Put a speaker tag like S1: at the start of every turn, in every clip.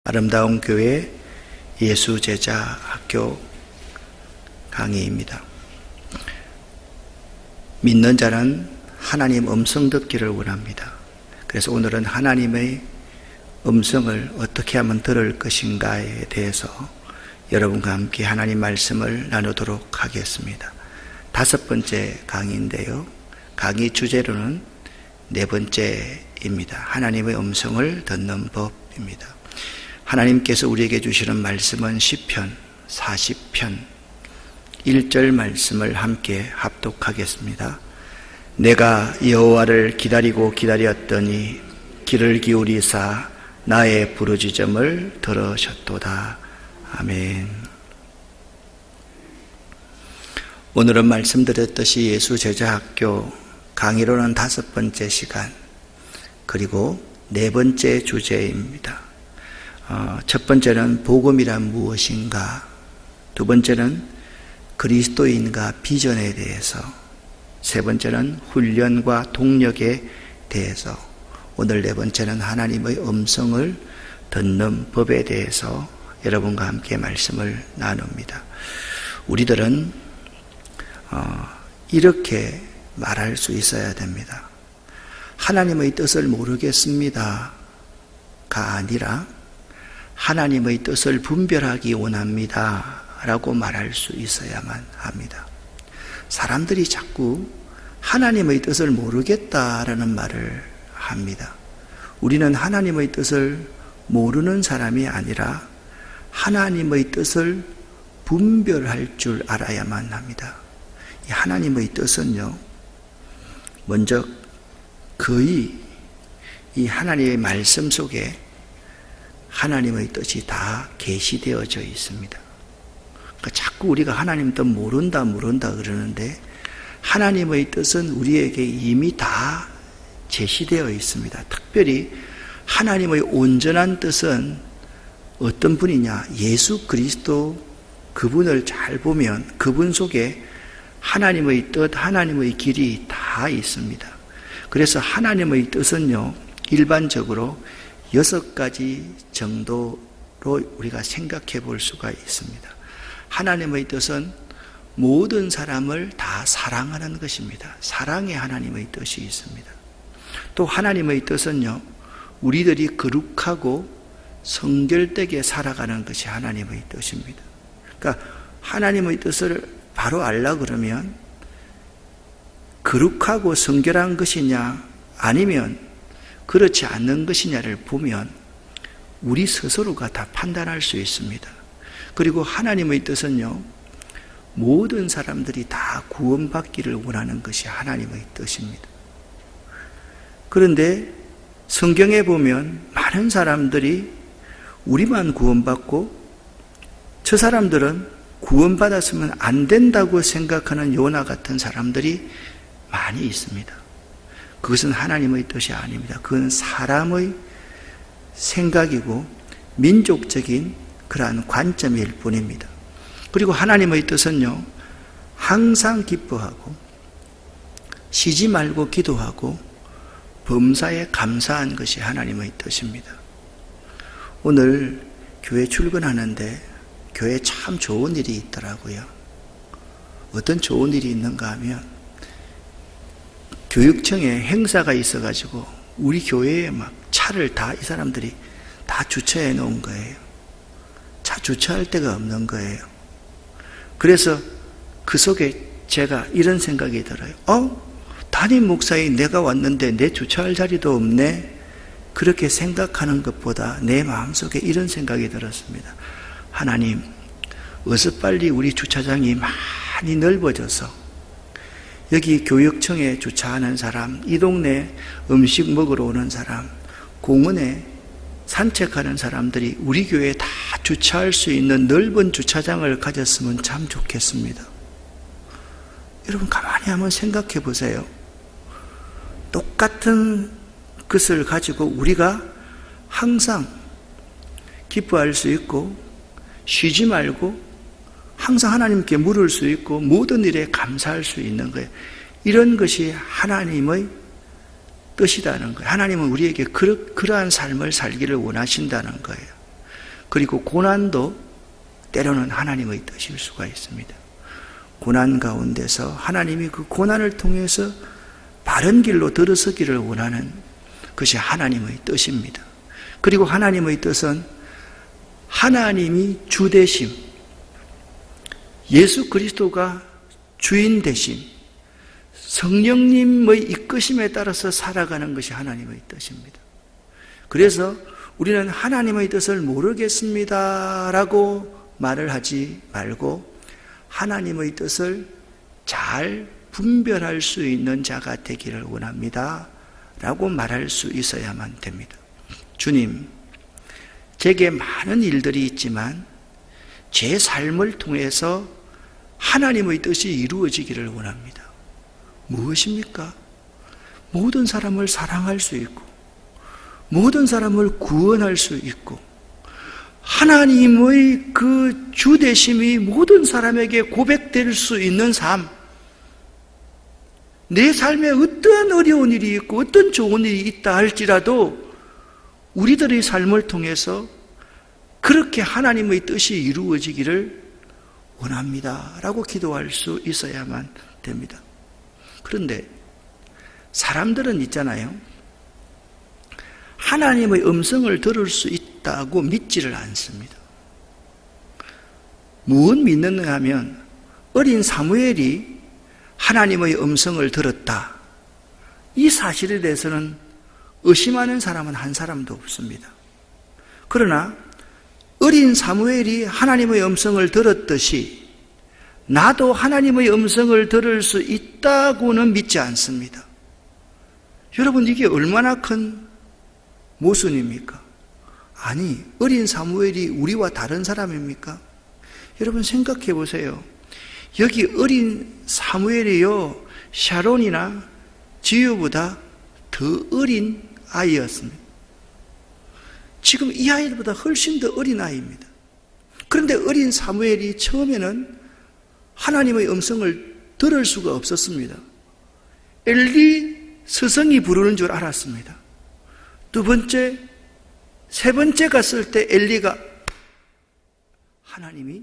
S1: 아름다운 교회 예수제자 학교 강의입니다. 믿는 자는 하나님 음성 듣기를 원합니다. 그래서 오늘은 하나님의 음성을 어떻게 하면 들을 것인가에 대해서 여러분과 함께 하나님 말씀을 나누도록 하겠습니다. 5번째 강의인데요. 강의 주제로는 4번째입니다. 하나님의 음성을 듣는 법입니다. 하나님께서 우리에게 주시는 말씀은 시편 40편 1절 말씀을 함께 합독하겠습니다. 내가 여호와를 기다리고 기다렸더니 귀를 기울이사 나의 부르짖음을 들으셨도다. 아멘. 오늘은 말씀드렸듯이 예수제자학교 강의로는 5번째 시간, 그리고 4번째 주제입니다. 첫 번째는 복음이란 무엇인가, 두 번째는 그리스도인과 비전에 대해서, 세 번째는 훈련과 동력에 대해서, 오늘 4번째는 하나님의 음성을 듣는 법에 대해서 여러분과 함께 말씀을 나눕니다. 우리들은 이렇게 말할 수 있어야 됩니다. 하나님의 뜻을 모르겠습니다가 아니라 하나님의 뜻을 분별하기 원합니다 라고 말할 수 있어야만 합니다. 사람들이 자꾸 하나님의 뜻을 모르겠다라는 말을 합니다. 우리는 하나님의 뜻을 모르는 사람이 아니라 하나님의 뜻을 분별할 줄 알아야만 합니다. 이 하나님의 뜻은요, 먼저 거의 이 하나님의 말씀 속에 하나님의 뜻이 다 계시되어져 있습니다. 그러니까 자꾸 우리가 하나님 뜻 모른다 그러는데 하나님의 뜻은 우리에게 이미 다 제시되어 있습니다. 특별히 하나님의 온전한 뜻은 어떤 분이냐? 예수 그리스도, 그분을 잘 보면 그분 속에 하나님의 뜻, 하나님의 길이 다 있습니다. 그래서 하나님의 뜻은요, 일반적으로 6가지 정도로 우리가 생각해 볼 수가 있습니다. 하나님의 뜻은 모든 사람을 다 사랑하는 것입니다. 사랑의 하나님의 뜻이 있습니다. 또 하나님의 뜻은요, 우리들이 거룩하고 성결되게 살아가는 것이 하나님의 뜻입니다. 그러니까 하나님의 뜻을 바로 알려고 그러면 거룩하고 성결한 것이냐 아니면 그렇지 않는 것이냐를 보면 우리 스스로가 다 판단할 수 있습니다. 그리고 하나님의 뜻은요, 모든 사람들이 다 구원받기를 원하는 것이 하나님의 뜻입니다. 그런데 성경에 보면 많은 사람들이 우리만 구원받고 저 사람들은 구원받았으면 안 된다고 생각하는 요나 같은 사람들이 많이 있습니다. 그것은 하나님의 뜻이 아닙니다. 그건 사람의 생각이고 민족적인 그러한 관점일 뿐입니다. 그리고 하나님의 뜻은요, 항상 기뻐하고 쉬지 말고 기도하고 범사에 감사한 것이 하나님의 뜻입니다. 오늘 교회 출근하는데 교회에 참 좋은 일이 있더라고요. 어떤 좋은 일이 있는가 하면 교육청에 행사가 있어가지고 우리 교회에 막 차를 다 이 사람들이 다 주차해 놓은 거예요. 차 주차할 데가 없는 거예요. 그래서 그 속에 제가 이런 생각이 들어요. 담임 목사인 내가 왔는데 내 주차할 자리도 없네. 그렇게 생각하는 것보다 내 마음속에 이런 생각이 들었습니다. 하나님, 어서 빨리 우리 주차장이 많이 넓어져서 여기 교육청에 주차하는 사람, 이 동네 음식 먹으러 오는 사람, 공원에 산책하는 사람들이 우리 교회에 다 주차할 수 있는 넓은 주차장을 가졌으면 참 좋겠습니다. 여러분 가만히 한번 생각해 보세요. 똑같은 것을 가지고 우리가 항상 기뻐할 수 있고 쉬지 말고 항상 하나님께 물을 수 있고 모든 일에 감사할 수 있는 거예요. 이런 것이 하나님의 뜻이라는 거예요. 하나님은 우리에게 그러한 삶을 살기를 원하신다는 거예요. 그리고 고난도 때로는 하나님의 뜻일 수가 있습니다. 고난 가운데서 하나님이 그 고난을 통해서 바른 길로 들어서기를 원하는 것이 하나님의 뜻입니다. 그리고 하나님의 뜻은 하나님이 주 되심, 예수 그리스도가 주인 되심, 성령님의 이끄심에 따라서 살아가는 것이 하나님의 뜻입니다. 그래서 우리는 하나님의 뜻을 모르겠습니다 라고 말을 하지 말고 하나님의 뜻을 잘 분별할 수 있는 자가 되기를 원합니다 라고 말할 수 있어야만 됩니다. 주님, 제게 많은 일들이 있지만 제 삶을 통해서 하나님의 뜻이 이루어지기를 원합니다. 무엇입니까? 모든 사람을 사랑할 수 있고 모든 사람을 구원할 수 있고 하나님의 그 주되심이 모든 사람에게 고백될 수 있는 삶, 내 삶에 어떤 어려운 일이 있고 어떤 좋은 일이 있다 할지라도 우리들의 삶을 통해서 그렇게 하나님의 뜻이 이루어지기를 원합니다 라고 기도할 수 있어야만 됩니다. 그런데 사람들은 있잖아요, 하나님의 음성을 들을 수 있다고 믿지를 않습니다. 무엇 믿느냐 하면 어린 사무엘이 하나님의 음성을 들었다, 이 사실에 대해서는 의심하는 사람은 한 사람도 없습니다. 그러나 어린 사무엘이 하나님의 음성을 들었듯이 나도 하나님의 음성을 들을 수 있다고는 믿지 않습니다. 여러분, 이게 얼마나 큰 모순입니까? 아니, 어린 사무엘이 우리와 다른 사람입니까? 여러분 생각해 보세요. 여기 어린 사무엘이요, 샤론이나 지유보다 더 어린 아이였습니다. 지금 이 아이보다 훨씬 더 어린 아이입니다. 그런데 어린 사무엘이 처음에는 하나님의 음성을 들을 수가 없었습니다. 엘리 스승이 부르는 줄 알았습니다. 두 번째, 세 번째 갔을 때 엘리가 하나님이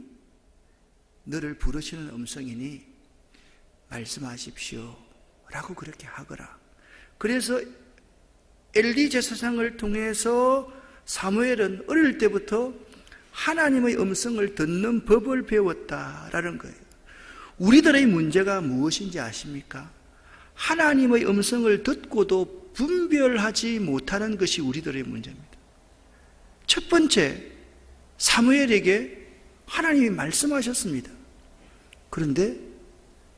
S1: 너를 부르시는 음성이니 말씀하십시오 라고 그렇게 하거라. 그래서 엘리 제사장을 통해서 사무엘은 어릴 때부터 하나님의 음성을 듣는 법을 배웠다라는 거예요. 우리들의 문제가 무엇인지 아십니까? 하나님의 음성을 듣고도 분별하지 못하는 것이 우리들의 문제입니다. 첫 번째, 사무엘에게 하나님이 말씀하셨습니다. 그런데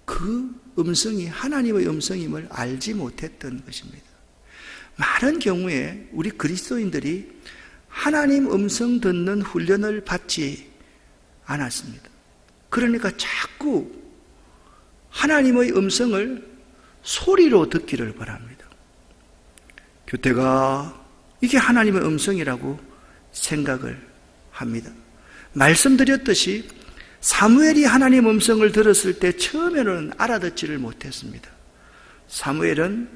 S1: 그 음성이 하나님의 음성임을 알지 못했던 것입니다. 많은 경우에 우리 그리스도인들이 하나님 음성 듣는 훈련을 받지 않았습니다. 그러니까 자꾸 하나님의 음성을 소리로 듣기를 바랍니다. 교태가 이게 하나님의 음성이라고 생각을 합니다. 말씀드렸듯이 사무엘이 하나님 음성을 들었을 때 처음에는 알아듣지를 못했습니다. 사무엘은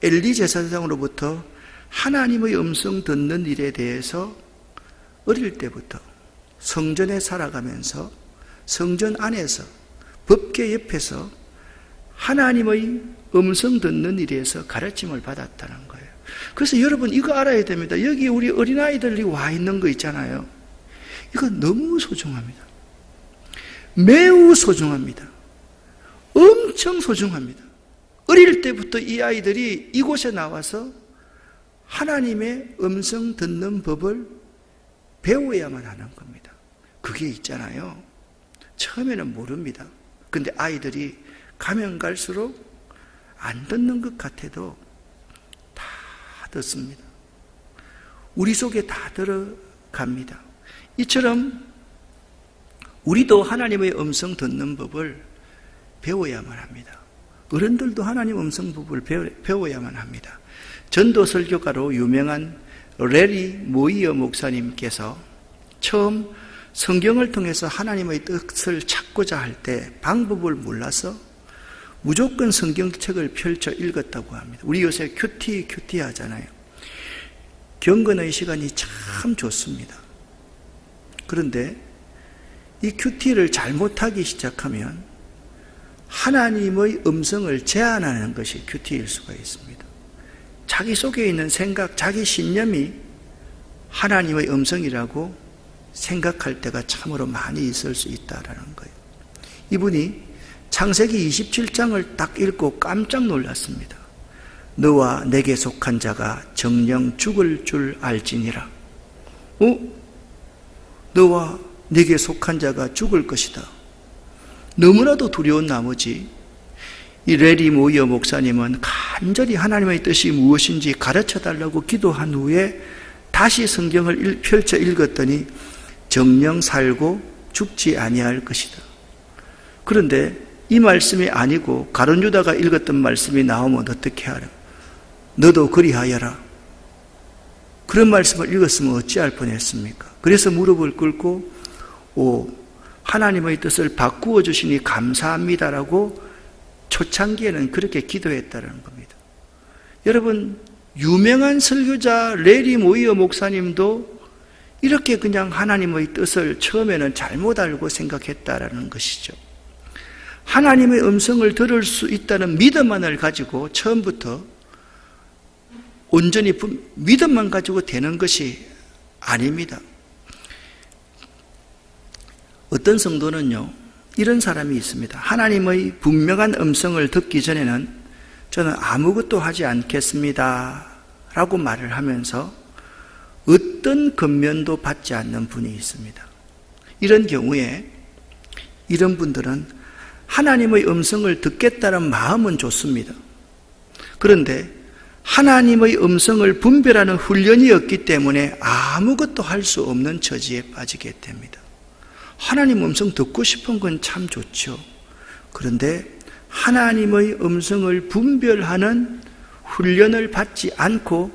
S1: 엘리 제사장으로부터 하나님의 음성 듣는 일에 대해서 어릴 때부터 성전에 살아가면서 성전 안에서 법궤 옆에서 하나님의 음성 듣는 일에서 가르침을 받았다는 거예요. 그래서 여러분 이거 알아야 됩니다. 여기 우리 어린아이들이 와 있는 거 있잖아요. 이거 너무 소중합니다. 매우 소중합니다. 엄청 소중합니다. 어릴 때부터 이 아이들이 이곳에 나와서 하나님의 음성 듣는 법을 배워야만 하는 겁니다. 그게 있잖아요. 처음에는 모릅니다. 근데 아이들이 가면 갈수록 안 듣는 것 같아도 다 듣습니다. 우리 속에 다 들어갑니다. 이처럼 우리도 하나님의 음성 듣는 법을 배워야만 합니다. 어른들도 하나님 음성 법을 배워야만 합니다. 전도 설교가로 유명한 레리 모이어 목사님께서 처음 성경을 통해서 하나님의 뜻을 찾고자 할 때 방법을 몰라서 무조건 성경책을 펼쳐 읽었다고 합니다. 우리 요새 큐티 하잖아요. 경건의 시간이 참 좋습니다. 그런데 이 큐티를 잘못하기 시작하면 하나님의 음성을 제한하는 것이 큐티일 수가 있습니다. 자기 속에 있는 생각, 자기 신념이 하나님의 음성이라고 생각할 때가 참으로 많이 있을 수 있다라는 거예요. 이분이 창세기 27장을 딱 읽고 깜짝 놀랐습니다. 너와 내게 속한 자가 정녕 죽을 줄 알지니라. 너와 내게 속한 자가 죽을 것이다. 너무나도 두려운 나머지 이 레리 모이어 목사님은 간절히 하나님의 뜻이 무엇인지 가르쳐달라고 기도한 후에 다시 성경을 펼쳐 읽었더니 정녕 살고 죽지 아니할 것이다. 그런데 이 말씀이 아니고 가룟 유다가 읽었던 말씀이 나오면 어떻게 하라? 너도 그리하여라. 그런 말씀을 읽었으면 어찌할 뻔했습니까? 그래서 무릎을 꿇고 하나님의 뜻을 바꾸어 주시니 감사합니다라고 초창기에는 그렇게 기도했다는 겁니다. 여러분, 유명한 설교자 레리 모이어 목사님도 이렇게 그냥 하나님의 뜻을 처음에는 잘못 알고 생각했다라는 것이죠. 하나님의 음성을 들을 수 있다는 믿음만을 가지고 처음부터 온전히 믿음만 가지고 되는 것이 아닙니다. 어떤 성도는요, 이런 사람이 있습니다. 하나님의 분명한 음성을 듣기 전에는 저는 아무것도 하지 않겠습니다 라고 말을 하면서 어떤 권면도 받지 않는 분이 있습니다. 이런 경우에 이런 분들은 하나님의 음성을 듣겠다는 마음은 좋습니다. 그런데 하나님의 음성을 분별하는 훈련이 없기 때문에 아무것도 할 수 없는 처지에 빠지게 됩니다. 하나님 음성 듣고 싶은 건 참 좋죠. 그런데 하나님의 음성을 분별하는 훈련을 받지 않고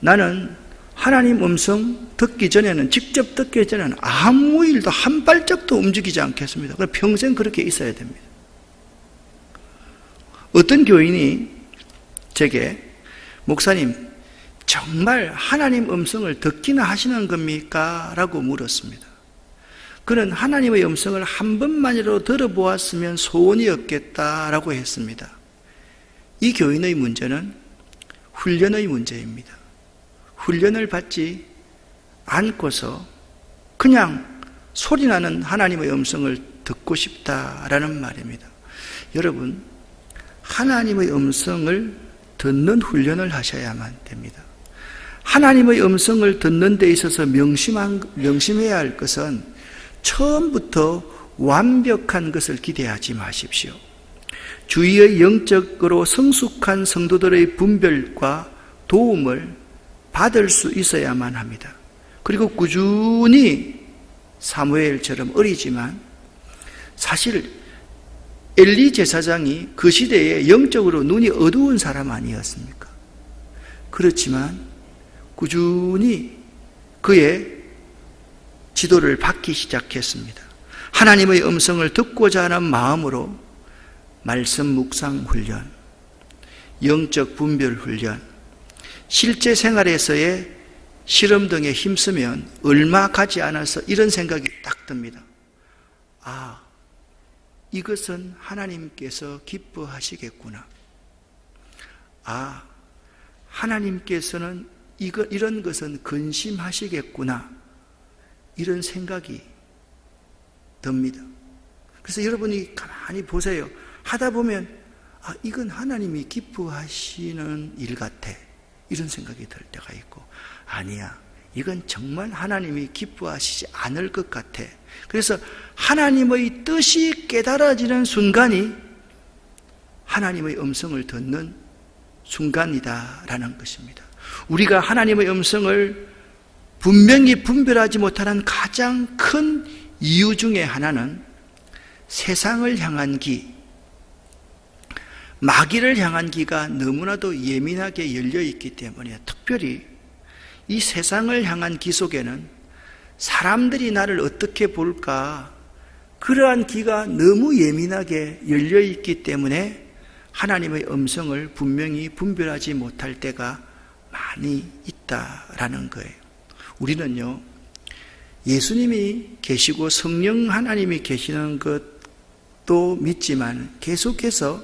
S1: 나는 하나님 음성 듣기 전에는, 직접 듣기 전에는 아무 일도 한 발짝도 움직이지 않겠습니다. 그럼 평생 그렇게 있어야 됩니다. 어떤 교인이 제게 목사님, 정말 하나님 음성을 듣기나 하시는 겁니까? 라고 물었습니다. 그는 하나님의 음성을 한 번만이라도 들어보았으면 소원이 없겠다라고 했습니다. 이 교인의 문제는 훈련의 문제입니다. 훈련을 받지 않고서 그냥 소리나는 하나님의 음성을 듣고 싶다라는 말입니다. 여러분, 하나님의 음성을 듣는 훈련을 하셔야만 됩니다. 하나님의 음성을 듣는 데 있어서 명심해야 할 것은 처음부터 완벽한 것을 기대하지 마십시오. 주위의 영적으로 성숙한 성도들의 분별과 도움을 받을 수 있어야만 합니다. 그리고 꾸준히 사무엘처럼 어리지만 사실 엘리 제사장이 그 시대에 영적으로 눈이 어두운 사람 아니었습니까? 그렇지만 꾸준히 그의 지도를 받기 시작했습니다. 하나님의 음성을 듣고자 하는 마음으로 말씀 묵상 훈련, 영적 분별 훈련, 실제 생활에서의 실험 등에 힘쓰면 얼마 가지 않아서 이런 생각이 딱 듭니다. 이것은 하나님께서 기뻐하시겠구나. 하나님께서는 이런 것은 근심하시겠구나. 이런 생각이 듭니다. 그래서 여러분이 가만히 보세요. 하다 보면 이건 하나님이 기뻐하시는 일 같아. 이런 생각이 들 때가 있고, 아니야, 이건 정말 하나님이 기뻐하시지 않을 것 같아. 그래서 하나님의 뜻이 깨달아지는 순간이 하나님의 음성을 듣는 순간이다라는 것입니다. 우리가 하나님의 음성을 분명히 분별하지 못하는 가장 큰 이유 중에 하나는 세상을 향한 기, 마귀를 향한 기가 너무나도 예민하게 열려 있기 때문에, 특별히 이 세상을 향한 기 속에는 사람들이 나를 어떻게 볼까, 그러한 기가 너무 예민하게 열려 있기 때문에 하나님의 음성을 분명히 분별하지 못할 때가 많이 있다라는 거예요. 우리는요, 예수님이 계시고 성령 하나님이 계시는 것도 믿지만 계속해서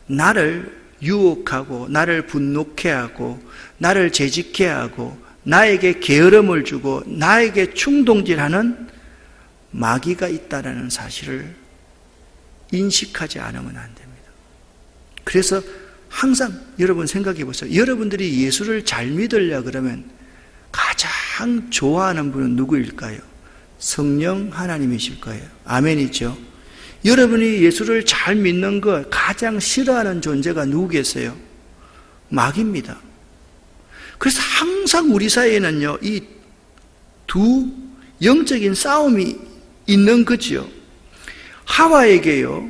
S1: 나를 유혹하고 나를 분노케 하고 나를 재직케 하고 나에게 게으름을 주고 나에게 충동질하는 마귀가 있다는 사실을 인식하지 않으면 안 됩니다. 그래서 항상 여러분 생각해 보세요. 여러분들이 예수를 잘 믿으려 그러면 가장 좋아하는 분은 누구일까요? 성령 하나님이실 거예요. 아멘이죠. 여러분이 예수를 잘 믿는 것 가장 싫어하는 존재가 누구겠어요? 마귀입니다. 그래서 항상 우리 사이에는요, 이 두 영적인 싸움이 있는 거지요. 하와에게요,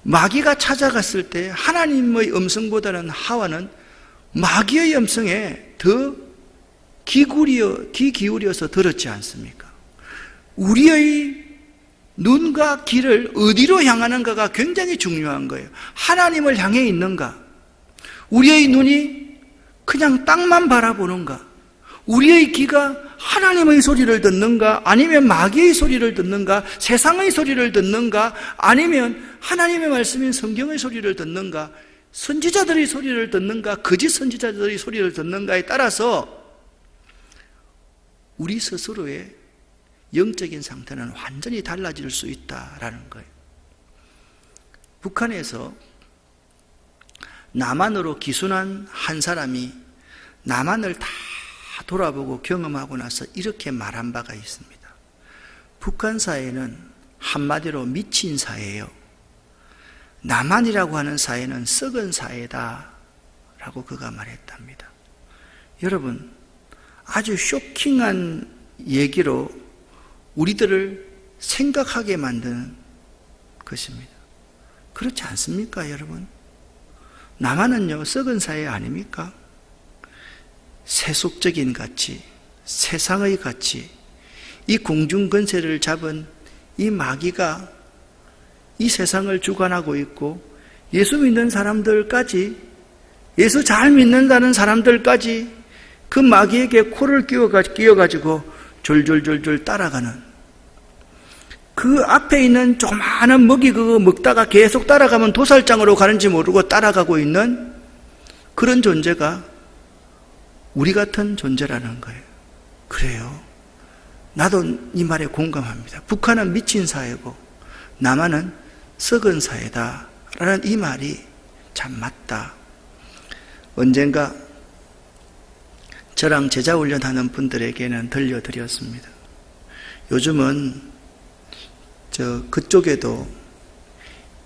S1: 마귀가 찾아갔을 때 하나님의 음성보다는 하와는 마귀의 음성에 더 귀 기울여서 들었지 않습니까? 우리의 눈과 귀를 어디로 향하는가가 굉장히 중요한 거예요. 하나님을 향해 있는가? 우리의 눈이 그냥 땅만 바라보는가? 우리의 귀가 하나님의 소리를 듣는가? 아니면 마귀의 소리를 듣는가? 세상의 소리를 듣는가? 아니면 하나님의 말씀인 성경의 소리를 듣는가? 선지자들의 소리를 듣는가? 거짓 선지자들의 소리를 듣는가에 따라서 우리 스스로의 영적인 상태는 완전히 달라질 수 있다라는 거예요. 북한에서 남한으로 기순한 한 사람이 남한을 다 돌아보고 경험하고 나서 이렇게 말한 바가 있습니다. 북한 사회는 한마디로 미친 사회예요. 남한이라고 하는 사회는 썩은 사회다 라고 그가 말했답니다. 여러분, 아주 쇼킹한 얘기로 우리들을 생각하게 만드는 것입니다. 그렇지 않습니까, 여러분? 남한은요, 썩은 사회 아닙니까? 세속적인 가치, 세상의 가치, 이 공중건세를 잡은 이 마귀가 이 세상을 주관하고 있고, 예수 믿는 사람들까지, 예수 잘 믿는다는 사람들까지 그 마귀에게 코를 끼워가지고 졸졸졸졸 따라가는, 그 앞에 있는 조그마한 먹이 그거 먹다가 계속 따라가면 도살장으로 가는지 모르고 따라가고 있는 그런 존재가 우리 같은 존재라는 거예요. 그래요. 나도 이 말에 공감합니다. 북한은 미친 사회고 남한은 썩은 사회다 라는 이 말이 참 맞다. 언젠가 저랑 제자훈련하는 분들에게는 들려드렸습니다. 요즘은 그쪽에도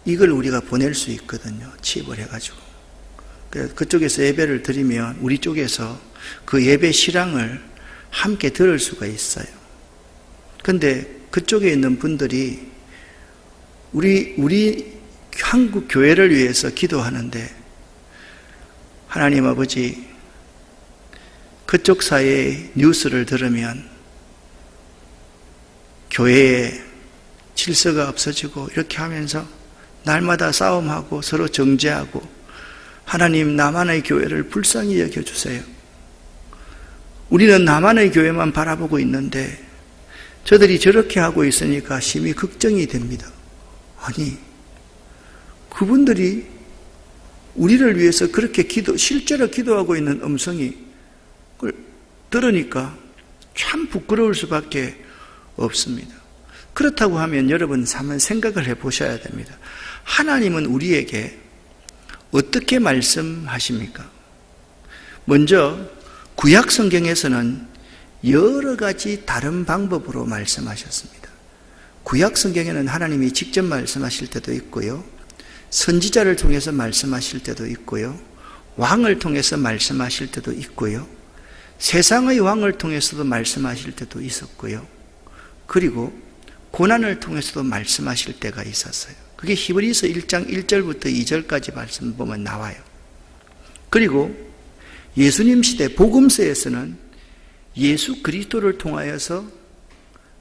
S1: 이걸 우리가 보낼 수 있거든요. 칩을 해가지고. 그래서 그쪽에서 예배를 드리면 우리 쪽에서 그 예배 실황을 함께 들을 수가 있어요. 근데 그쪽에 있는 분들이 우리 한국 교회를 위해서 기도하는데, 하나님 아버지, 그쪽 사회의 뉴스를 들으면 교회에 질서가 없어지고 이렇게 하면서 날마다 싸움하고 서로 정죄하고, 하나님 남한의 교회를 불쌍히 여겨주세요. 우리는 남한의 교회만 바라보고 있는데 저들이 저렇게 하고 있으니까 심히 걱정이 됩니다. 아니, 그분들이 우리를 위해서 그렇게 실제로 기도하고 있는 음성이 그걸 들으니까 참 부끄러울 수밖에 없습니다. 그렇다고 하면 여러분 한번 생각을 해보셔야 됩니다. 하나님은 우리에게 어떻게 말씀하십니까? 먼저 구약 성경에서는 여러 가지 다른 방법으로 말씀하셨습니다. 구약 성경에는 하나님이 직접 말씀하실 때도 있고요, 선지자를 통해서 말씀하실 때도 있고요, 왕을 통해서 말씀하실 때도 있고요, 세상의 왕을 통해서도 말씀하실 때도 있었고요, 그리고 고난을 통해서도 말씀하실 때가 있었어요. 그게 히브리서 1장 1절부터 2절까지 말씀 보면 나와요. 그리고 예수님 시대 복음서에서는 예수 그리스도를 통하여서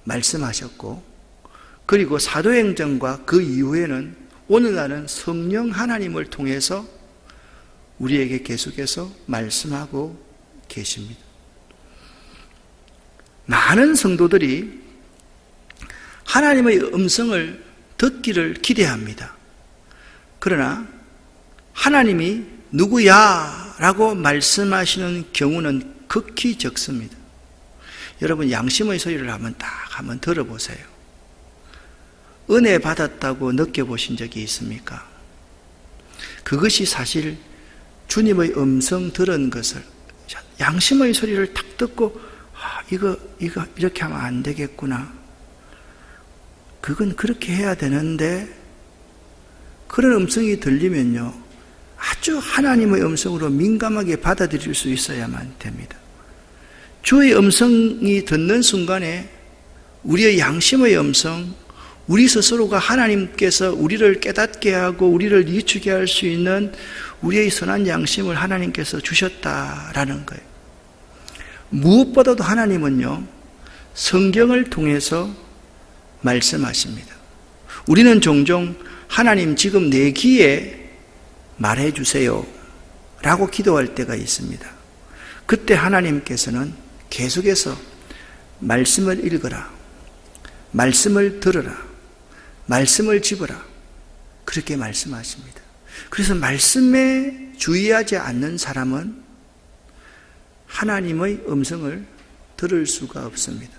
S1: 말씀하셨고, 그리고 사도행전과 그 이후에는 오늘날은 성령 하나님을 통해서 우리에게 계속해서 말씀하고 계십니다. 많은 성도들이 하나님의 음성을 듣기를 기대합니다. 그러나 하나님이 누구야? 라고 말씀하시는 경우는 극히 적습니다. 여러분, 양심의 소리를 한번 들어보세요. 은혜 받았다고 느껴보신 적이 있습니까? 그것이 사실 주님의 음성 들은 것을, 양심의 소리를 딱 듣고 이거 이렇게 하면 안 되겠구나, 그건 그렇게 해야 되는데, 그런 음성이 들리면요, 아주 하나님의 음성으로 민감하게 받아들일 수 있어야만 됩니다. 주의 음성이 듣는 순간에 우리의 양심의 음성, 우리 스스로가 하나님께서 우리를 깨닫게 하고 우리를 이추게 할 수 있는 우리의 선한 양심을 하나님께서 주셨다라는 거예요. 무엇보다도 하나님은요, 성경을 통해서 말씀하십니다. 우리는 종종 하나님 지금 내 귀에 말해주세요 라고 기도할 때가 있습니다. 그때 하나님께서는 계속해서 말씀을 읽어라, 말씀을 들어라, 말씀을 집어라, 그렇게 말씀하십니다. 그래서 말씀에 주의하지 않는 사람은 하나님의 음성을 들을 수가 없습니다.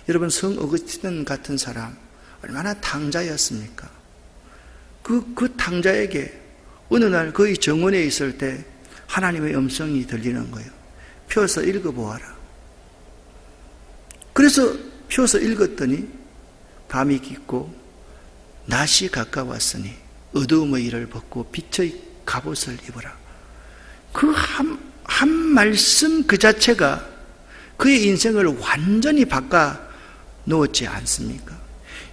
S1: 여러분, 성 어거스틴 같은 사람 얼마나 탕자였습니까? 그 탕자에게 어느 날 거의 정원에 있을 때 하나님의 음성이 들리는 거예요. 펴서 읽어보아라. 그래서 펴서 읽었더니 밤이 깊고 낮이 가까웠으니 어두움의 일을 벗고 빛의 갑옷을 입어라. 그 한 말씀 그 자체가 그의 인생을 완전히 바꿔 놓았지 않습니까?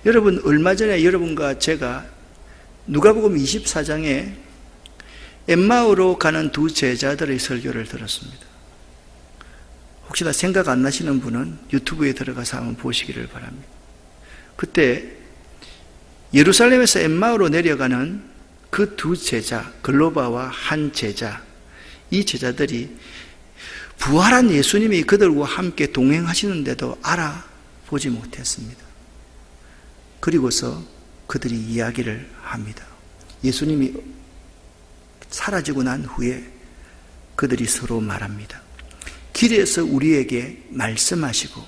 S1: 여러분, 얼마 전에 여러분과 제가 누가복음 24장에 엠마오로 가는 두 제자들의 설교를 들었습니다. 혹시나 생각 안 나시는 분은 유튜브에 들어가서 한번 보시기를 바랍니다. 그때 예루살렘에서 엠마오로 내려가는 그 두 제자, 글로바와 한 제자, 이 제자들이 부활한 예수님이 그들과 함께 동행하시는데도 알아보지 못했습니다. 그리고서 그들이 이야기를 합니다. 예수님이 사라지고 난 후에 그들이 서로 말합니다. 길에서 우리에게 말씀하시고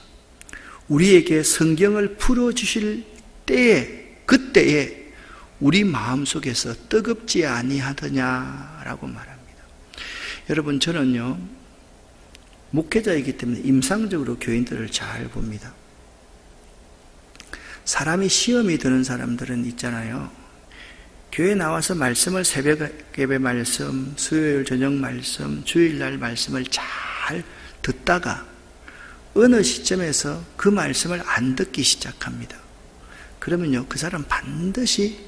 S1: 우리에게 성경을 풀어주실 때에, 그때에 우리 마음속에서 뜨겁지 아니하더냐라고 말합니다. 여러분, 저는요, 목회자이기 때문에 임상적으로 교인들을 잘 봅니다. 사람이 시험이 드는 사람들은 있잖아요. 교회 나와서 말씀을, 새벽 예배 말씀, 수요일 저녁 말씀, 주일날 말씀을 잘 듣다가 어느 시점에서 그 말씀을 안 듣기 시작합니다. 그러면요, 그 사람 반드시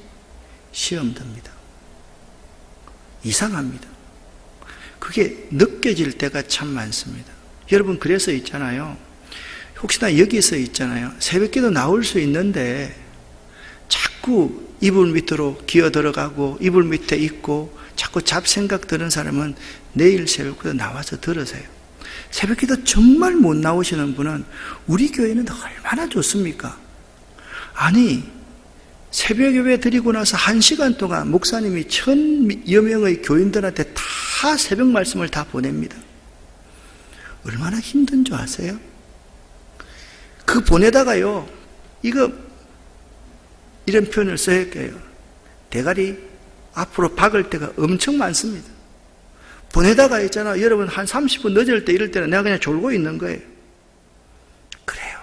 S1: 시험 듭니다. 이상합니다. 그게 느껴질 때가 참 많습니다. 여러분, 그래서 있잖아요, 혹시나 여기서 있잖아요, 새벽기도 나올 수 있는데 자꾸 이불 밑으로 기어 들어가고 이불 밑에 있고 자꾸 잡생각 드는 사람은 내일 새벽기도 나와서 들으세요. 새벽기도 정말 못 나오시는 분은 우리 교회는 얼마나 좋습니까? 아니, 새벽 예배 드리고 나서 1시간 동안 목사님이 1000여 명의 교인들한테 다 새벽 말씀을 다 보냅니다. 얼마나 힘든 줄 아세요? 그 보내다가요, 이런 표현을 써야 할게요. 대가리 앞으로 박을 때가 엄청 많습니다. 보내다가 있잖아, 여러분 한 30분 늦을 때 이럴 때는 내가 그냥 졸고 있는 거예요. 그래요.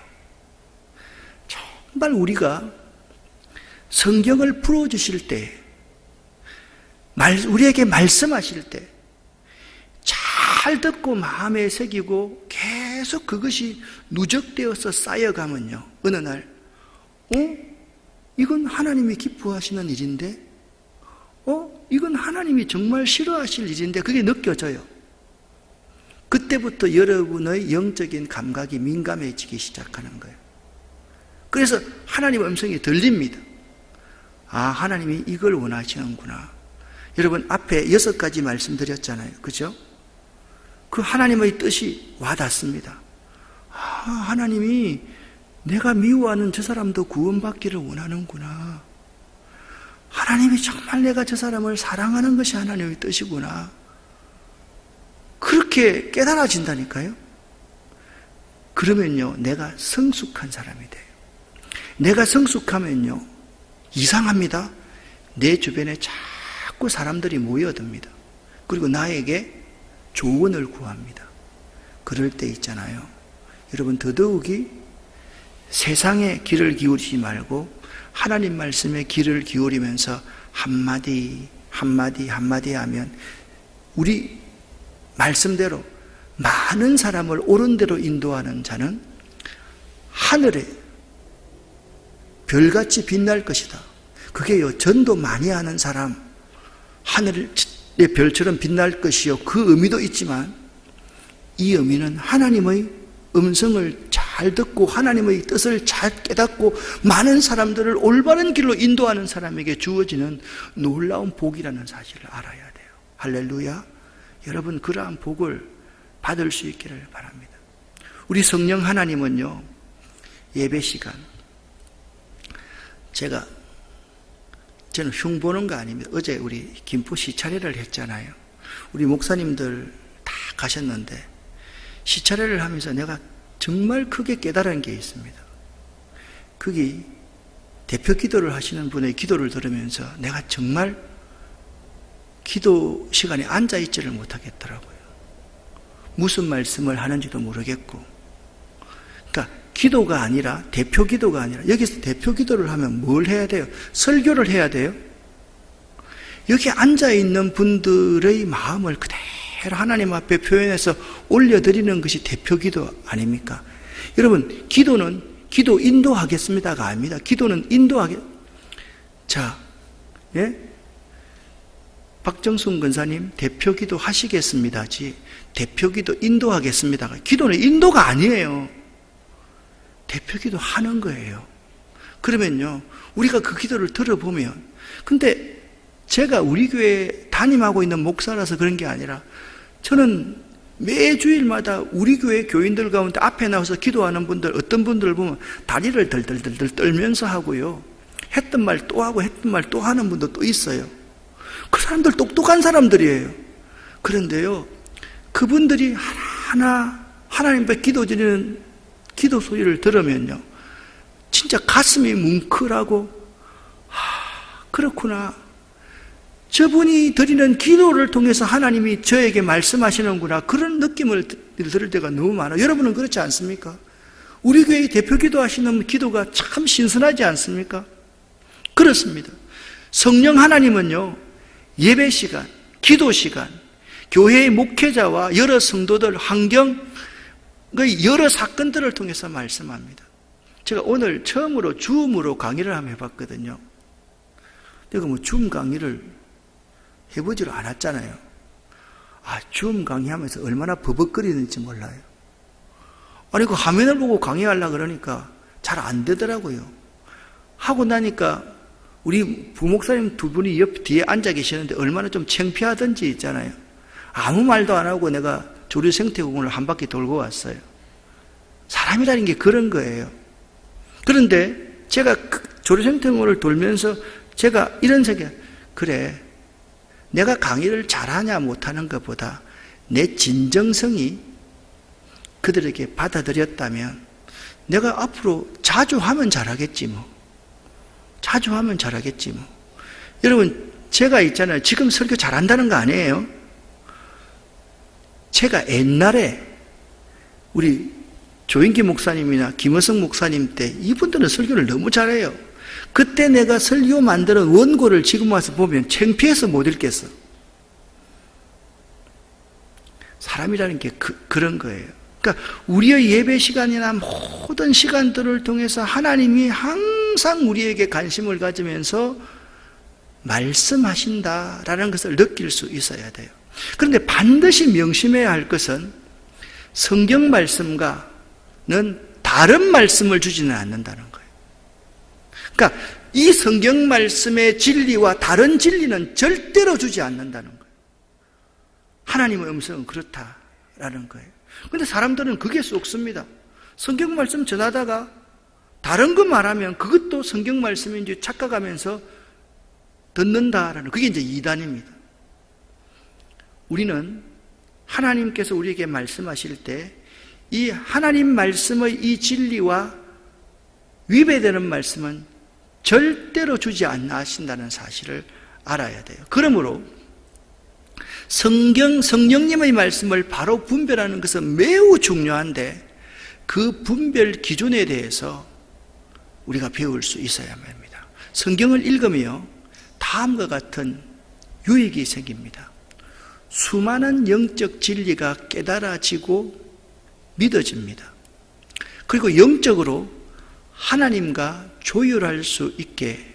S1: 정말 우리가 성경을 풀어주실 때, 우리에게 말씀하실 때 잘 듣고 마음에 새기고 계속 그것이 누적되어서 쌓여가면요, 어느 날 이건 하나님이 기뻐하시는 일인데, 이건 하나님이 정말 싫어하실 일인데, 그게 느껴져요. 그때부터 여러분의 영적인 감각이 민감해지기 시작하는 거예요. 그래서 하나님의 음성이 들립니다. 아, 하나님이 이걸 원하시는구나. 여러분, 앞에 6가지 말씀드렸잖아요. 그죠? 그 하나님의 뜻이 와닿습니다. 아, 하나님이 내가 미워하는 저 사람도 구원받기를 원하는구나. 하나님이 정말 내가 저 사람을 사랑하는 것이 하나님의 뜻이구나. 그렇게 깨달아진다니까요. 그러면요, 내가 성숙한 사람이 돼요. 내가 성숙하면요, 이상합니다. 내 주변에 자꾸 사람들이 모여듭니다. 그리고 나에게 조언을 구합니다. 그럴 때 있잖아요, 여러분, 더더욱이 세상에 귀를 기울이지 말고 하나님 말씀에 귀를 기울이면서 한마디 하면 우리 말씀대로 많은 사람을 옳은 대로 인도하는 자는 하늘에 별같이 빛날 것이다. 그게요, 전도 많이 하는 사람, 하늘의 별처럼 빛날 것이요, 그 의미도 있지만 이 의미는 하나님의 음성을 잘 듣고 하나님의 뜻을 잘 깨닫고 많은 사람들을 올바른 길로 인도하는 사람에게 주어지는 놀라운 복이라는 사실을 알아야 돼요. 할렐루야. 여러분, 그러한 복을 받을 수 있기를 바랍니다. 우리 성령 하나님은요, 예배 시간, 저는 흉 보는 거 아닙니다. 어제 우리 김포 시차례를 했잖아요. 우리 목사님들 다 가셨는데 시차례를 하면서 내가 정말 크게 깨달은 게 있습니다. 거기 대표 기도를 하시는 분의 기도를 들으면서 내가 정말 기도 시간에 앉아있지를 못하겠더라고요. 무슨 말씀을 하는지도 모르겠고. 그러니까 기도가 아니라, 대표 기도가 아니라, 여기서 대표 기도를 하면 뭘 해야 돼요? 설교를 해야 돼요? 여기 앉아있는 분들의 마음을 그대로 하나님 앞에 표현해서 올려드리는 것이 대표 기도 아닙니까? 여러분, 기도는 기도 인도하겠습니다가 아닙니다. 기도는 자, 예? 박정순 권사님 대표 기도 하시겠습니다지 대표 기도 인도하겠습니다가, 기도는 인도가 아니에요. 대표 기도 하는 거예요. 그러면요, 우리가 그 기도를 들어보면, 근데 제가 우리 교회 담임하고 있는 목사라서 그런 게 아니라 저는 매 주일마다 우리 교회 교인들 가운데 앞에 나와서 기도하는 분들, 어떤 분들을 보면 다리를 덜덜덜 떨면서 하고요, 했던 말 또 하고 했던 말 또 하는 분도 또 있어요. 그 사람들 똑똑한 사람들이에요. 그런데요, 그분들이 하나하나 하나님 앞에 기도 드리는 기도 소리를 들으면요, 진짜 가슴이 뭉클하고, 그렇구나, 저분이 드리는 기도를 통해서 하나님이 저에게 말씀하시는구나, 그런 느낌을 들을 때가 너무 많아요. 여러분은 그렇지 않습니까? 우리 교회 대표 기도하시는 기도가 참 신선하지 않습니까? 그렇습니다. 성령 하나님은요, 예배 시간, 기도 시간, 교회의 목회자와 여러 성도들, 환경의 여러 사건들을 통해서 말씀합니다. 제가 오늘 처음으로 줌으로 강의를 한번 해봤거든요. 내가 줌 강의를 해보지를 않았잖아요. 줌 강의하면서 얼마나 버벅거리는지 몰라요. 아니, 그 화면을 보고 강의하려고 그러니까 잘 안 되더라고요. 하고 나니까 우리 부목사님 두 분이 옆 뒤에 앉아 계시는데 얼마나 좀 창피하던지 있잖아요. 아무 말도 안 하고 내가 조류 생태공원을 한 바퀴 돌고 왔어요. 사람이라는 게 그런 거예요. 그런데 제가 조류 생태공원을 돌면서 제가 이런 생각, 그래, 내가 강의를 잘하냐 못하는 것보다 내 진정성이 그들에게 받아들였다면 내가 앞으로 자주 하면 잘하겠지 뭐. 자주 하면 잘하겠지 뭐. 여러분, 제가 있잖아요, 지금 설교 잘한다는 거 아니에요. 제가 옛날에 우리 조인기 목사님이나 김어성 목사님 때 이분들은 설교를 너무 잘해요. 그때 내가 설교 만드는 원고를 지금 와서 보면 창피해서 못 읽겠어. 사람이라는 게 그런 거예요. 그러니까 우리의 예배 시간이나 모든 시간들을 통해서 하나님이 항상 우리에게 관심을 가지면서 말씀하신다라는 것을 느낄 수 있어야 돼요. 그런데 반드시 명심해야 할 것은 성경 말씀과는 다른 말씀을 주지는 않는다는 거예요. 그러니까 이 성경 말씀의 진리와 다른 진리는 절대로 주지 않는다는 거예요. 하나님의 음성은 그렇다라는 거예요. 그런데 사람들은 그게 쏙습니다. 성경 말씀 전하다가 다른 거 말하면 그것도 성경 말씀인 줄 착각하면서 듣는다라는, 그게 이제 이단입니다. 우리는 하나님께서 우리에게 말씀하실 때 이 하나님 말씀의 이 진리와 위배되는 말씀은 절대로 주지 않나 하신다는 사실을 알아야 돼요. 그러므로 성령님의 말씀을 바로 분별하는 것은 매우 중요한데 그 분별 기준에 대해서 우리가 배울 수 있어야만 합니다. 성경을 읽으며 다음과 같은 유익이 생깁니다. 수많은 영적 진리가 깨달아지고 믿어집니다. 그리고 영적으로 하나님과 조율할 수 있게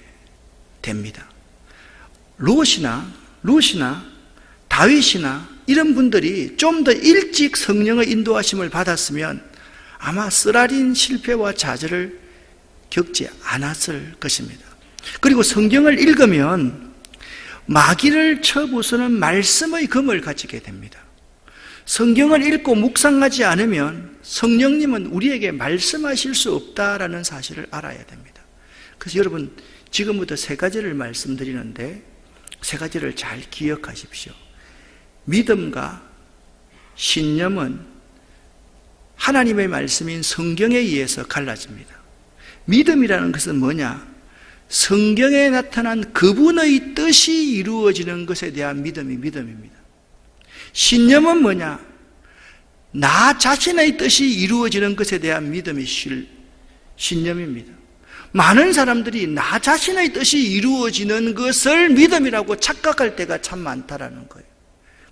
S1: 됩니다. 롯이나 다윗이나 이런 분들이 좀 더 일찍 성령의 인도하심을 받았으면 아마 쓰라린 실패와 좌절을 겪지 않았을 것입니다. 그리고 성경을 읽으면 마귀를 쳐부수는 말씀의 검을 가지게 됩니다. 성경을 읽고 묵상하지 않으면 성령님은 우리에게 말씀하실 수 없다라는 사실을 알아야 됩니다. 그래서 여러분, 지금부터 세 가지를 말씀드리는데 세 가지를 잘 기억하십시오. 믿음과 신념은 하나님의 말씀인 성경에 의해서 갈라집니다. 믿음이라는 것은 뭐냐? 성경에 나타난 그분의 뜻이 이루어지는 것에 대한 믿음이 믿음입니다. 신념은 뭐냐? 나 자신의 뜻이 이루어지는 것에 대한 믿음이 신념입니다. 많은 사람들이 나 자신의 뜻이 이루어지는 것을 믿음이라고 착각할 때가 참 많다라는 거예요.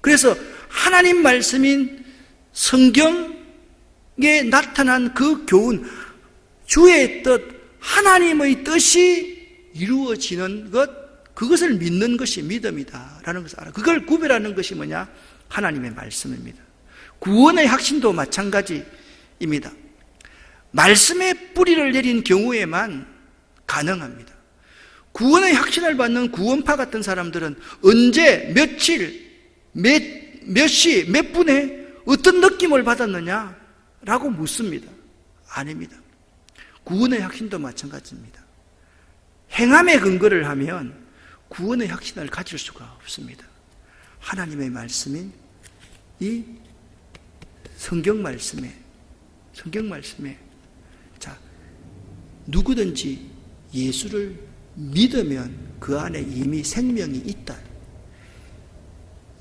S1: 그래서 하나님 말씀인 성경에 나타난 그 교훈, 주의 뜻, 하나님의 뜻이 이루어지는 것, 그것을 믿는 것이 믿음이다라는 것을 알아. 그걸 구별하는 것이 뭐냐? 하나님의 말씀입니다. 구원의 확신도 마찬가지입니다. 말씀의 뿌리를 내린 경우에만 가능합니다. 구원의 확신을 받는 구원파 같은 사람들은 언제, 며칠, 몇 시, 몇 분에 어떤 느낌을 받았느냐라고 묻습니다. 아닙니다. 구원의 확신도 마찬가지입니다. 행함의 근거를 하면 구원의 확신을 가질 수가 없습니다. 하나님의 말씀인 이 성경 말씀에 자, 누구든지 예수를 믿으면 그 안에 이미 생명이 있다.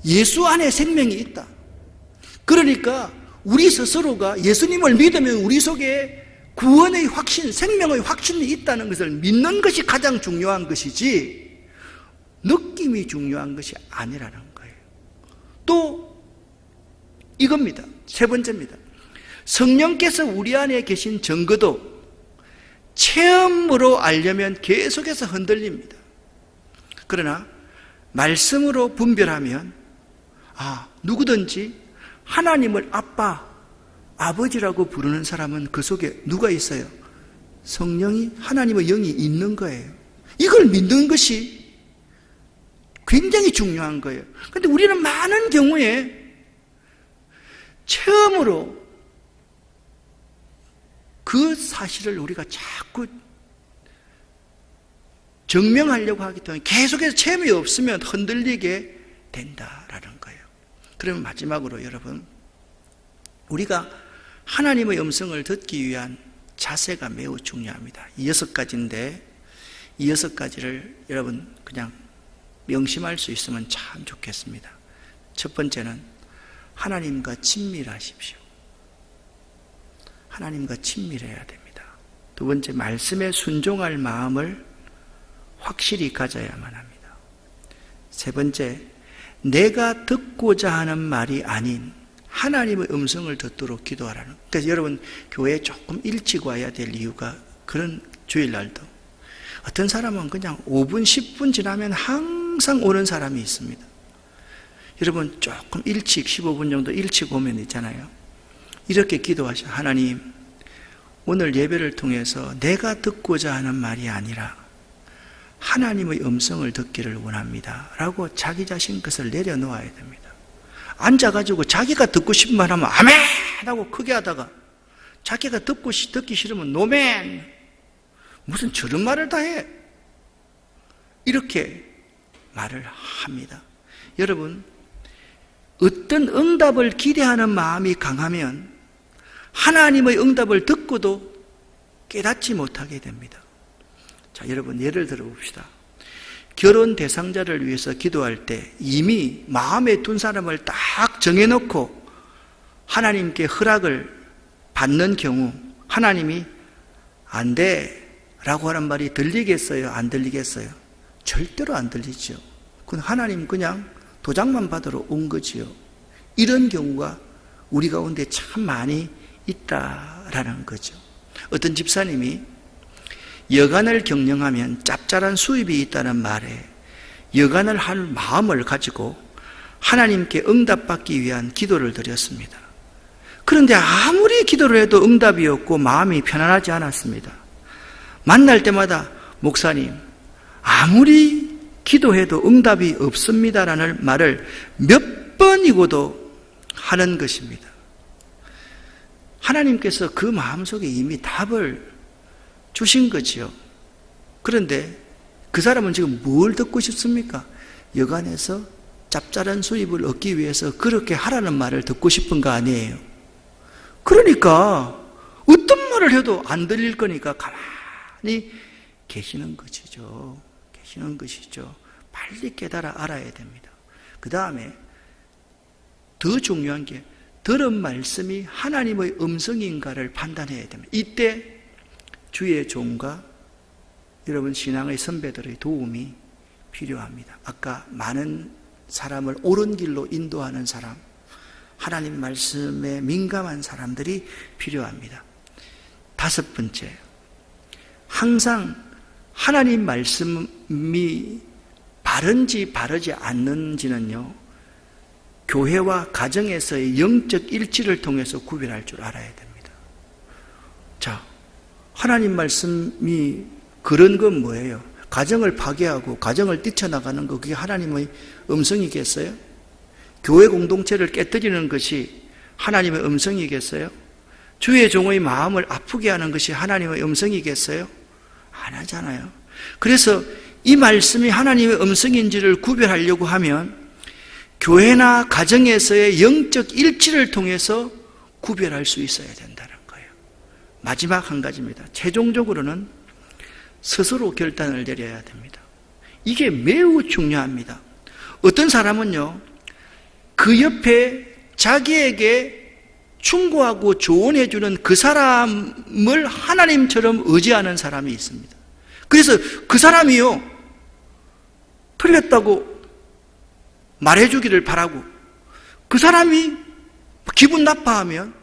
S1: 예수 안에 생명이 있다. 그러니까 우리 스스로가 예수님을 믿으면 우리 속에 구원의 확신, 생명의 확신이 있다는 것을 믿는 것이 가장 중요한 것이지 느낌이 중요한 것이 아니라는 거예요. 또 이겁니다. 세 번째입니다. 성령께서 우리 안에 계신 증거도 체험으로 알려면 계속해서 흔들립니다. 그러나 말씀으로 분별하면 누구든지 하나님을 아빠, 아버지라고 부르는 사람은 그 속에 누가 있어요? 성령이, 하나님의 영이 있는 거예요. 이걸 믿는 것이 굉장히 중요한 거예요. 그런데 우리는 많은 경우에 체험으로 그 사실을 우리가 자꾸 증명하려고 하기 때문에 계속해서 체험이 없으면 흔들리게 된다라는 거예요. 그러면 마지막으로 여러분, 우리가 하나님의 음성을 듣기 위한 자세가 매우 중요합니다. 이 6가지인데 이 6가지를 여러분 그냥 명심할 수 있으면 참 좋겠습니다. 첫 번째는 하나님과 친밀하십시오. 하나님과 친밀해야 됩니다. 두 번째, 말씀에 순종할 마음을 확실히 가져야만 합니다. 세 번째, 내가 듣고자 하는 말이 아닌 하나님의 음성을 듣도록 기도하라는. 그래서 여러분 교회에 조금 일찍 와야 될 이유가 그런 주일날도 어떤 사람은 그냥 5분 10분 지나면 항상 오는 사람이 있습니다. 여러분 조금 일찍 15분 정도 일찍 오면 있잖아요. 이렇게 기도하셔. 하나님, 오늘 예배를 통해서 내가 듣고자 하는 말이 아니라 하나님의 음성을 듣기를 원합니다 라고 자기 자신 것을 내려놓아야 됩니다. 앉아가지고 자기가 듣고 싶은 말 하면 아멘! 하고 크게 하다가 자기가 듣기 싫으면 노맨! 무슨 저런 말을 다 해! 이렇게 말을 합니다. 여러분, 어떤 응답을 기대하는 마음이 강하면 하나님의 응답을 듣고도 깨닫지 못하게 됩니다. 자, 여러분, 예를 들어 봅시다. 결혼 대상자를 위해서 기도할 때 이미 마음에 둔 사람을 딱 정해놓고 하나님께 허락을 받는 경우 하나님이 안 돼 라고 하는 말이 들리겠어요? 안 들리겠어요? 절대로 안 들리죠. 그건 하나님 그냥 도장만 받으러 온 거지요. 이런 경우가 우리 가운데 참 많이 있다라는 거죠. 어떤 집사님이 여간을 경영하면 짭짤한 수입이 있다는 말에 여간을 할 마음을 가지고 하나님께 응답받기 위한 기도를 드렸습니다. 그런데 아무리 기도를 해도 응답이 없고 마음이 편안하지 않았습니다. 만날 때마다 목사님, 아무리 기도해도 응답이 없습니다라는 말을 몇 번이고도 하는 것입니다. 하나님께서 그 마음속에 이미 답을 주신 거지요. 그런데 그 사람은 지금 뭘 듣고 싶습니까? 여간에서 짭짤한 수입을 얻기 위해서 그렇게 하라는 말을 듣고 싶은 거 아니에요. 그러니까 어떤 말을 해도 안 들릴 거니까 가만히 계시는 것이죠. 계시는 것이죠. 빨리 깨달아 알아야 됩니다. 그 다음에 더 중요한 게 들은 말씀이 하나님의 음성인가를 판단해야 됩니다. 이때 주의 종과 여러분 신앙의 선배들의 도움이 필요합니다. 아까 많은 사람을 옳은 길로 인도하는 사람, 하나님 말씀에 민감한 사람들이 필요합니다. 다섯 번째, 항상 하나님 말씀이 바른지 바르지 않는지는요, 교회와 가정에서의 영적 일치를 통해서 구별할 줄 알아야 됩니다. 자, 하나님 말씀이 그런 건 뭐예요? 가정을 파괴하고 가정을 뛰쳐나가는 거, 그게 하나님의 음성이겠어요? 교회 공동체를 깨뜨리는 것이 하나님의 음성이겠어요? 주의 종의 마음을 아프게 하는 것이 하나님의 음성이겠어요? 안 하잖아요. 그래서 이 말씀이 하나님의 음성인지를 구별하려고 하면 교회나 가정에서의 영적 일치를 통해서 구별할 수 있어야 된다는 거예요. 마지막 한 가지입니다. 최종적으로는 스스로 결단을 내려야 됩니다. 이게 매우 중요합니다. 어떤 사람은요, 그 옆에 자기에게 충고하고 조언해주는 그 사람을 하나님처럼 의지하는 사람이 있습니다. 그래서 그 사람이요, 틀렸다고 말해주기를 바라고, 그 사람이 기분 나빠하면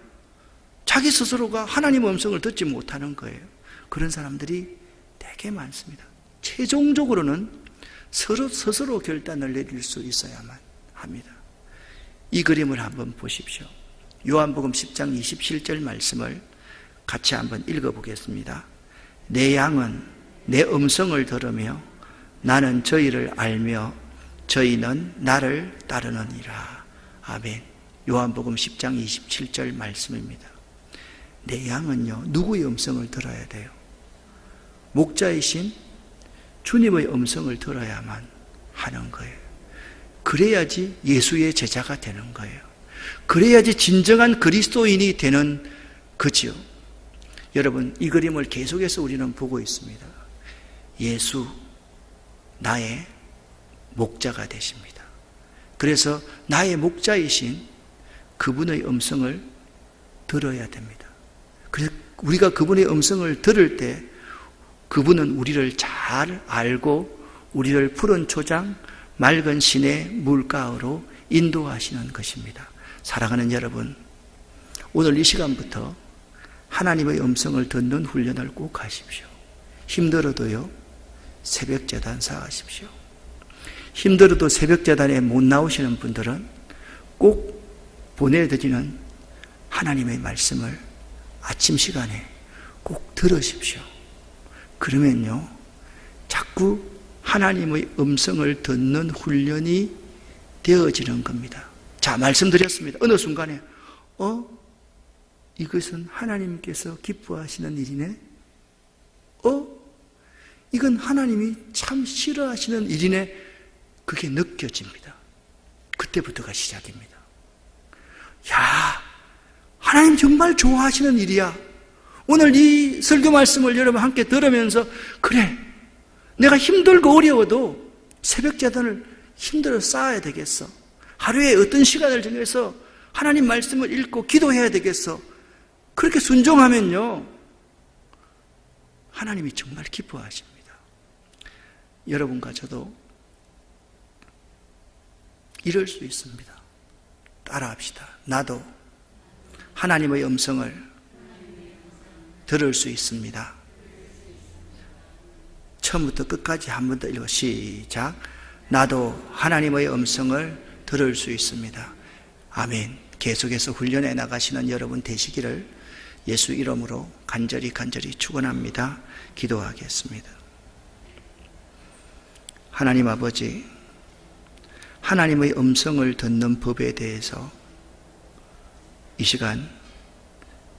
S1: 자기 스스로가 하나님의 음성을 듣지 못하는 거예요. 그런 사람들이 되게 많습니다. 최종적으로는 스스로 결단을 내릴 수 있어야만 합니다. 이 그림을 한번 보십시오. 요한복음 10장 27절 말씀을 같이 한번 읽어보겠습니다. 내 양은 내 음성을 들으며 나는 저희를 알며 저희는 나를 따르느니라. 아멘. 요한복음 10장 27절 말씀입니다. 내 양은요, 누구의 음성을 들어야 돼요? 목자이신 주님의 음성을 들어야만 하는 거예요. 그래야지 예수의 제자가 되는 거예요. 그래야지 진정한 그리스도인이 되는 거지요. 여러분, 이 그림을 계속해서 우리는 보고 있습니다. 예수, 나의 목자가 되십니다. 그래서 나의 목자이신 그분의 음성을 들어야 됩니다. 그래서 우리가 그분의 음성을 들을 때 그분은 우리를 잘 알고 우리를 푸른 초장, 맑은 시내 물가으로 인도하시는 것입니다. 사랑하는 여러분, 오늘 이 시간부터 하나님의 음성을 듣는 훈련을 꼭 하십시오. 힘들어도요, 새벽제단 사하십시오. 힘들어도 새벽제단에 못 나오시는 분들은 꼭 보내드리는 하나님의 말씀을 아침 시간에 꼭 들으십시오. 그러면요, 자꾸 하나님의 음성을 듣는 훈련이 되어지는 겁니다. 자, 말씀드렸습니다. 어느 순간에 이것은 하나님께서 기뻐하시는 일이네? 이건 하나님이 참 싫어하시는 일이네? 그게 느껴집니다. 그때부터가 시작입니다. 야, 하나님 정말 좋아하시는 일이야. 오늘 이 설교 말씀을 여러분 함께 들으면서 그래, 내가 힘들고 어려워도 새벽 제단을 힘들어 쌓아야 되겠어. 하루에 어떤 시간을 정해서 하나님 말씀을 읽고 기도해야 되겠어. 그렇게 순종하면요, 하나님이 정말 기뻐하십니다. 여러분과 저도 이럴 수 있습니다. 따라합시다. 나도 하나님의 음성을 들을 수 있습니다. 처음부터 끝까지 한 번 더 읽어. 시작. 나도 하나님의 음성을 들을 수 있습니다. 아멘. 계속해서 훈련해 나가시는 여러분 되시기를 예수 이름으로 간절히 축원합니다. 기도하겠습니다. 하나님 아버지, 하나님의 음성을 듣는 법에 대해서 이 시간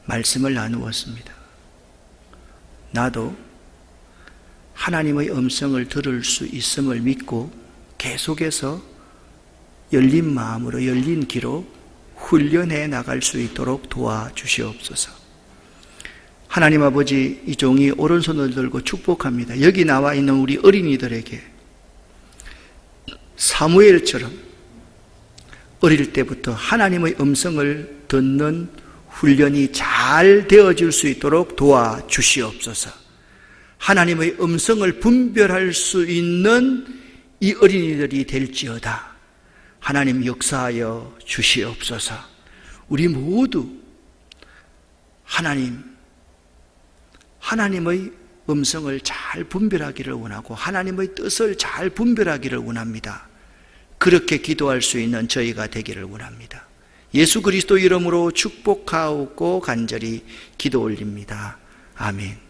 S1: 말씀을 나누었습니다. 나도 하나님의 음성을 들을 수 있음을 믿고 계속해서 열린 마음으로 열린 귀로 훈련해 나갈 수 있도록 도와주시옵소서. 하나님 아버지, 이 종이 오른손을 들고 축복합니다. 여기 나와 있는 우리 어린이들에게 사무엘처럼 어릴 때부터 하나님의 음성을 듣는 훈련이 잘 되어질 수 있도록 도와주시옵소서. 하나님의 음성을 분별할 수 있는 이 어린이들이 될지어다. 하나님 역사하여 주시옵소서. 우리 모두 하나님의 음성을 잘 분별하기를 원하고 하나님의 뜻을 잘 분별하기를 원합니다. 그렇게 기도할 수 있는 저희가 되기를 원합니다. 예수 그리스도 이름으로 축복하옵고 간절히 기도 올립니다. 아멘.